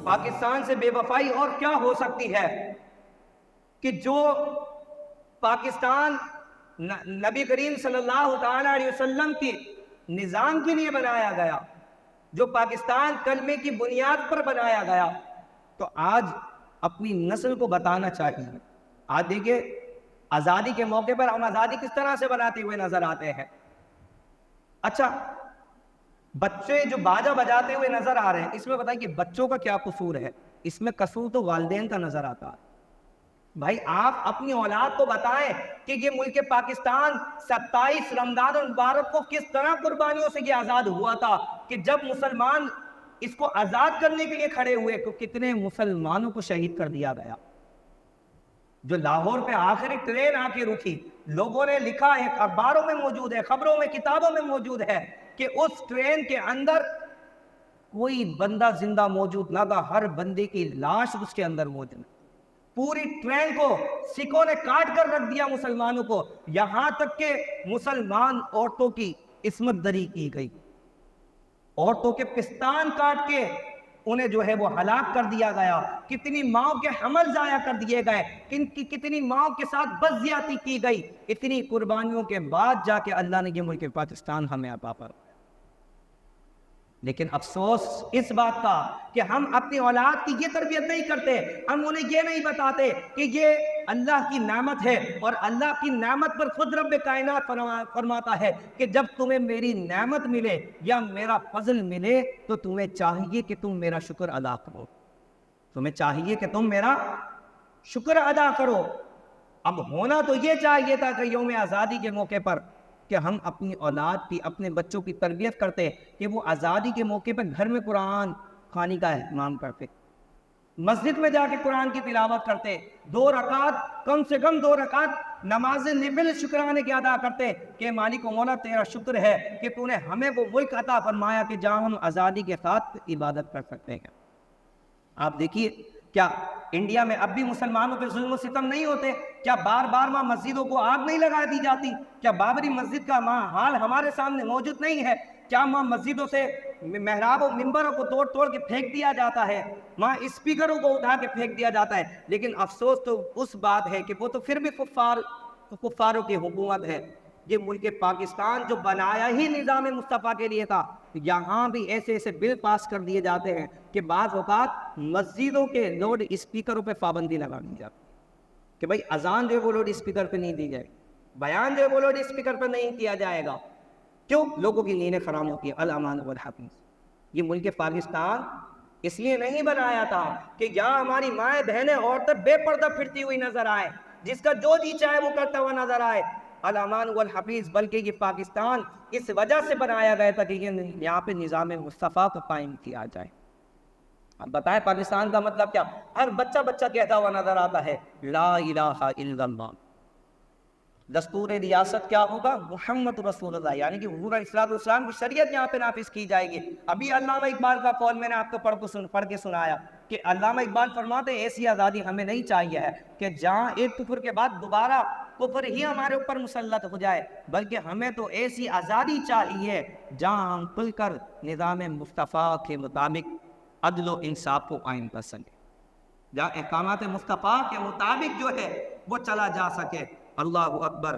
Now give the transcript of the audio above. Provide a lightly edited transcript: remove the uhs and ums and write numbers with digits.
پاکستان سے بے وفائی اور کیا ہو سکتی ہے کہ جو پاکستان نبی کریم صلی اللہ تعالی علیہ وسلم کی نظام کے لیے بنایا گیا، جو پاکستان کلمے کی بنیاد پر بنایا گیا، تو آج اپنی نسل کو بتانا چاہیے. آج دیکھیں آزادی کے موقع پر ہم آزادی کس طرح سے بناتے ہوئے نظر آتے ہیں. اچھا، بچے جو باجا بجاتے ہوئے نظر آ رہے ہیں، اس میں بتائیں کہ بچوں کا کیا قصور ہے؟ اس میں قصور تو والدین کا نظر آتا ہے. بھائی آپ اپنی اولاد کو بتائیں کہ یہ ملک پاکستان 27 رمضان المبارک کو کس طرح قربانیوں سے یہ آزاد ہوا تھا، کہ جب مسلمان اس کو آزاد کرنے کے لیے کھڑے ہوئے تو کتنے مسلمانوں کو شہید کر دیا گیا. جو لاہور پہ آخری ٹرین آ کے رکی، لوگوں نے لکھا ہے، اخباروں میں موجود ہے، خبروں میں، کتابوں میں موجود ہے کہ اس ٹرین کے اندر کوئی بندہ زندہ موجود نہ تھا، ہر بندے کی لاش اس کے اندر موجود. پوری ٹرین کو سکھوں نے کاٹ کر رکھ دیا مسلمانوں کو، یہاں تک کہ مسلمان عورتوں کی عصمت دری کی گئی، عورتوں کے پستان کاٹ کے انہیں جو ہے وہ ہلاک کر دیا گیا. کتنی ماؤں کے حمل ضائع کر دیے گئے، کتنی ماؤں کے ساتھ بدزیاتی کی گئی. اتنی قربانیوں کے بعد جا کے اللہ نے یہ ملک پاکستان ہمیں عطا فرمایا. لیکن افسوس اس بات کا کہ ہم اپنی اولاد کی یہ تربیت نہیں کرتے، ہم انہیں یہ نہیں بتاتے کہ یہ اللہ کی نعمت ہے، اور اللہ کی نعمت پر خود رب کائنات فرماتا ہے کہ جب تمہیں میری نعمت ملے یا میرا فضل ملے تو تمہیں چاہیے کہ تم میرا شکر ادا کرو، تمہیں چاہیے کہ تم میرا شکر ادا کرو. اب ہونا تو یہ چاہیے تھا کہ یوم آزادی کے موقع پر کہ ہم اپنی اولاد کی، اپنے بچوں کی تربیت کرتے کہ وہ آزادی کے موقع پر گھر میں قرآن خوانی کا اہتمام کرتے، مسجد میں جا کے قرآن کی تلاوت کرتے، 2 رکعت کم سے کم 2 رکعت نماز نفل شکرانے کی ادا کرتے کہ مالک و مولا تیرا شکر ہے کہ تو نے ہمیں وہ ملک عطا فرمایا کہ جہاں ہم آزادی کے ساتھ عبادت کر سکتے ہیں. آپ دیکھیے کیا انڈیا میں اب بھی مسلمانوں پہ ظلم و ستم نہیں ہوتے؟ کیا بار بار وہاں مسجدوں کو آگ نہیں لگا دی جاتی؟ کیا بابری مسجد کا حال ہمارے سامنے موجود نہیں ہے؟ کیا وہاں مسجدوں سے محراب و منبروں کو توڑ توڑ کے پھینک دیا جاتا ہے، وہاں اسپیکروں کو اٹھا کے پھینک دیا جاتا ہے؟ لیکن افسوس تو اس بات ہے کہ وہ تو پھر بھی کفاروں کی حکومت ہے. یہ ملک پاکستان جو بنایا ہی نظام مصطفیٰ کے لیے تھا، یہاں بھی ایسے ایسے بل پاس کر دیے جاتے ہیں کہ بعض اوقات مسجدوں کے لوڈ اسپیکروں پہ پابندی لگا دی جاتی ہے کہ بھائی اذان جو ہے وہ لوڈ اسپیکر پہ نہیں دی جائے، بیان جو ہے وہ لوڈ اسپیکر پہ نہیں کیا جائے گا. کیوں؟ لوگوں کی نیندیں حرام ہوتی ہیں. الامان والحفیظ. یہ ملک پاکستان اس لیے نہیں بنایا تھا کہ یہاں ہماری مائیں بہنیں عورتیں بے پردہ پھرتی ہوئی نظر آئے، جس کا جو جی چاہے وہ کرتا ہوا نظر آئے. الامان والحفیظ. بلکہ یہ پاکستان اس وجہ سے بنایا گیا تھا کہ یہاں پہ نظام مصطفیٰ کو قائم کیا جائے. اب بتائیں پاکستان کا مطلب کیا؟ ہر بچہ کہتا ہوا نظر آتا ہے لا الہ الا اللہ. دستور ریاست کیا ہوگا؟ محمد رسول اللہ، یعنی کہ حضور علیہ السلام کی شریعت یہاں پہ نافذ کی جائے گی. ابھی علامہ اقبال کا قول میں نے آپ کو پڑھ کے سنایا کہ علامہ اقبال فرماتے ہیں ایسی آزادی ہمیں نہیں چاہیے ہے کہ جہاں ایک کفر کے بعد دوبارہ کفر ہی ہمارے اوپر مسلط ہو جائے، بلکہ ہمیں تو ایسی آزادی چاہیے جہاں ہم کھل کر نظام مصطفیٰ کے مطابق عدل و انصاف کو قائم کر سکیں، جہاں احکامات مصطفیٰ کے مطابق جو ہے وہ چلا جا سکے. اللہ اکبر.